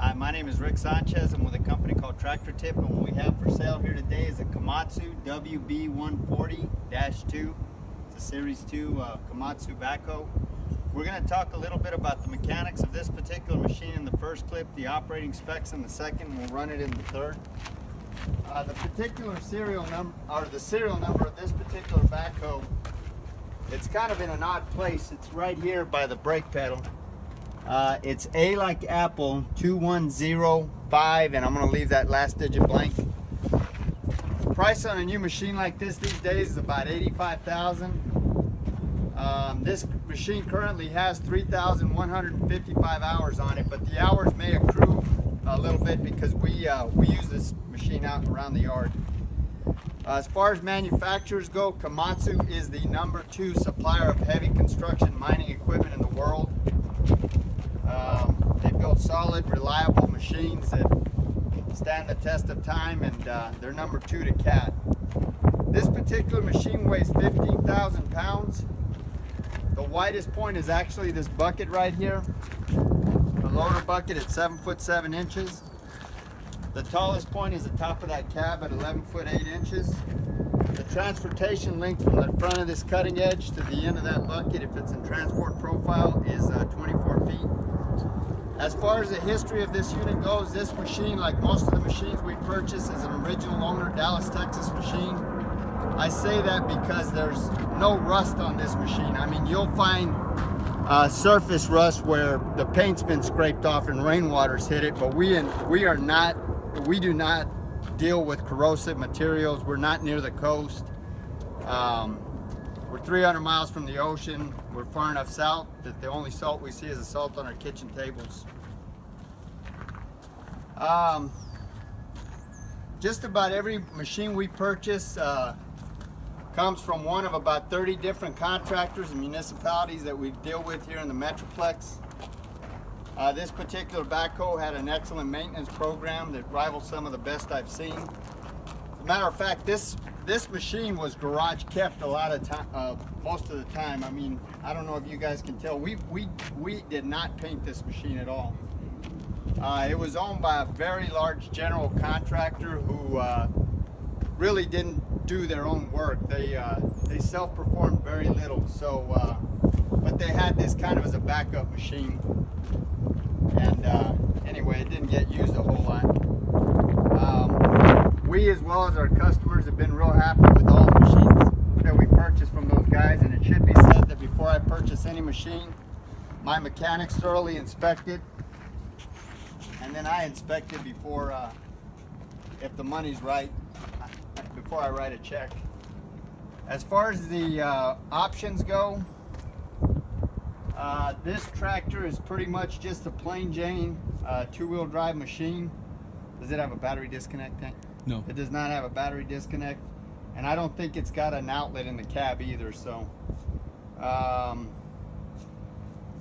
Hi, my name is Rick Sanchez. I'm with a company called Tractor Tip, and what we have for sale here today is a Komatsu WB140-2. It's a Series 2 Komatsu backhoe. We're going to talk a little bit about the mechanics of this particular machine in the first clip, the operating specs in the second, and we'll run it in the third. The serial number of this particular backhoe, it's kind of in an odd place. It's right here by the brake pedal. It's A like Apple 2105, and I'm going to leave that last digit blank. Price on a new machine like this these days is about $85,000. This machine currently has 3,155 hours on it, but the hours may accrue a little bit because we use this machine out around the yard. As far as manufacturers go, Komatsu is the #2 supplier of heavy construction mining equipment in the world. They build solid, reliable machines that stand the test of time, and they're #2 to Cat. This particular machine weighs 15,000 pounds. The widest point is actually this bucket right here. The loader bucket at 7'7" inches. The tallest point is the top of that cab at 11'8" inches. The transportation length from the front of this cutting edge to the end of that bucket, if it's in transport profile, is 24 feet. As far as the history of this unit goes, this machine, like most of the machines we purchase, is an original owner Dallas, Texas machine. I say that because there's no rust on this machine. I mean, you'll find surface rust where the paint's been scraped off and rainwater's hit it, but we do not deal with corrosive materials. We're not near the coast. We're 300 miles from the ocean. We're far enough south that the only salt we see is the salt on our kitchen tables. Just about every machine we purchase comes from one of about 30 different contractors and municipalities that we deal with here in the Metroplex. This particular backhoe had an excellent maintenance program that rivals some of the best I've seen. As a matter of fact, this machine was garage kept a lot of time, most of the time. I mean, I don't know if you guys can tell. We did not paint this machine at all. It was owned by a very large general contractor who really didn't do their own work. They self-performed very little. So, but they had this kind of as a backup machine. And anyway, it didn't get used a whole lot. We, as well as our customers, have been real happy with all the machines that we purchased from those guys. And it should be said that before I purchase any machine, my mechanics thoroughly inspect it, and then I inspect it before, if the money's right, before I write a check. As far as the options go, this tractor is pretty much just a plain Jane 2-wheel drive machine. Does it have a battery disconnect tank? No. It does not have a battery disconnect, and I don't think it's got an outlet in the cab either. So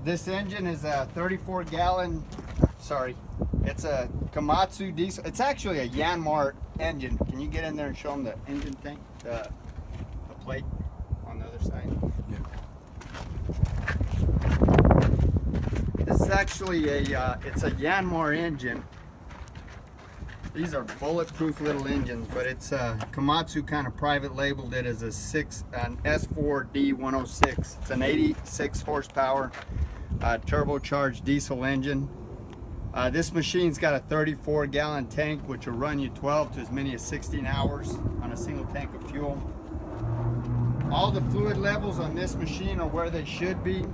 this engine is a 34 gallon, sorry, it's a Komatsu diesel. It's actually a Yanmar engine. Can you get in there and show them the engine tank, the plate on the other side? Yeah. This is actually it's a Yanmar engine. These are bulletproof little engines, but it's Komatsu kind of private labeled it as an S4D106. It's an 86 horsepower turbocharged diesel engine. This machine's got a 34 gallon tank, which will run you 12 to as many as 16 hours on a single tank of fuel. All the fluid levels on this machine are where they should be.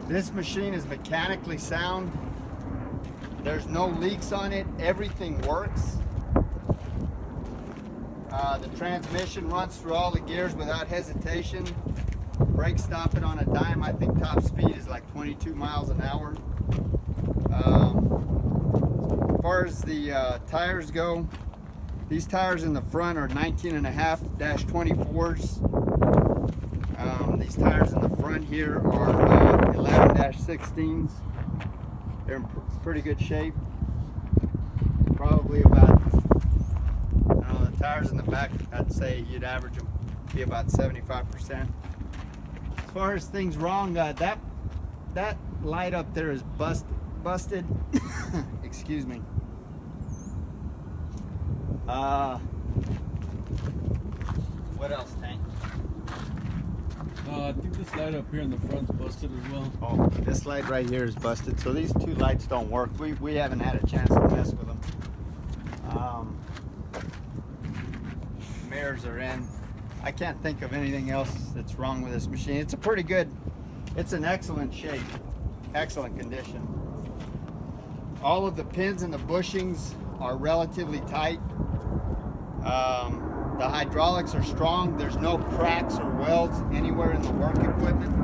This machine is mechanically sound. There's no leaks on it. Everything works. The transmission runs through all the gears without hesitation. Brake stop it on a dime. I think top speed is like 22 miles an hour. As far as the tires go, these tires in the front are 19.5-24s. These tires in the front here are 11-16s. They're in pretty good shape. Probably about, the tires in the back, I'd say you'd average them be about 75%. As far as things wrong, that light up there is busted. busted. Excuse me. What else, Tank? I think this light up here in the front's busted as well. Oh, this light right here is busted. So these two lights don't work. We haven't had a chance to mess with them. Mirrors are in. I can't think of anything else that's wrong with this machine. It's a pretty good, it's an excellent shape, excellent condition. All of the pins and the bushings are relatively tight. The hydraulics are strong. There's no cracks or welds anywhere in the work equipment.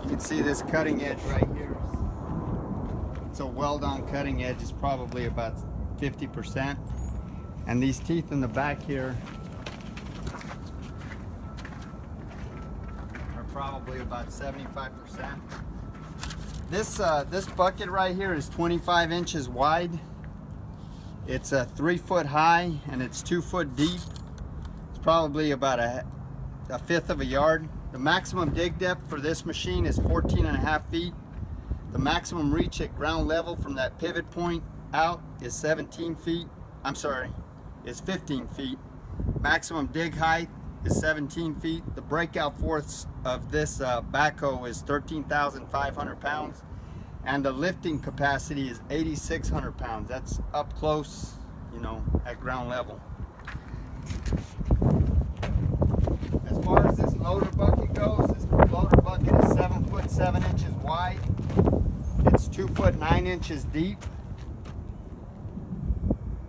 You can see this cutting edge right here. It's a weld-on cutting edge. It's probably about 50%. And these teeth in the back here are probably about 75%. This bucket right here is 25 inches wide. It's 3 foot high and it's 2 foot deep. It's probably about a fifth of a yard. The maximum dig depth for this machine is 14.5 feet. The maximum reach at ground level from that pivot point out is 17 feet. I'm sorry, is 15 feet. Maximum dig height is 17 feet. The breakout force of this backhoe is 13,500 pounds. And the lifting capacity is 8,600 pounds. That's up close, you know, at ground level. As far as this loader bucket goes, this loader bucket is 7 foot 7 inches wide. It's 2 foot 9 inches deep.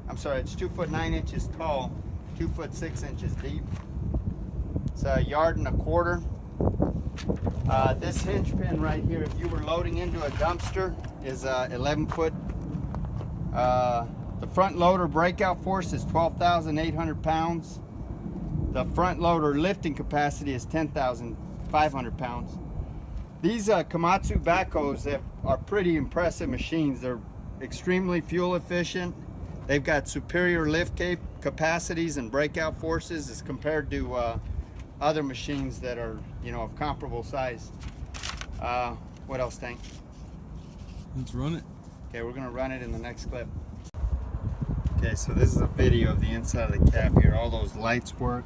I'm sorry, it's 2 foot 9 inches tall, 2 foot 6 inches deep. It's a yard and a quarter. This hinge pin right here, if you were loading into a dumpster, is 11 foot. The front loader breakout force is 12,800 pounds. The front loader lifting capacity is 10,500 pounds. These Komatsu backhoes are pretty impressive machines. They're extremely fuel efficient. They've got superior lift capacities and breakout forces as compared to other machines that are, you know, of comparable size. What else, Tank? Let's run it. Okay, we're gonna run it in the next clip. Okay, so this is a video of the inside of the cab here. All those lights work.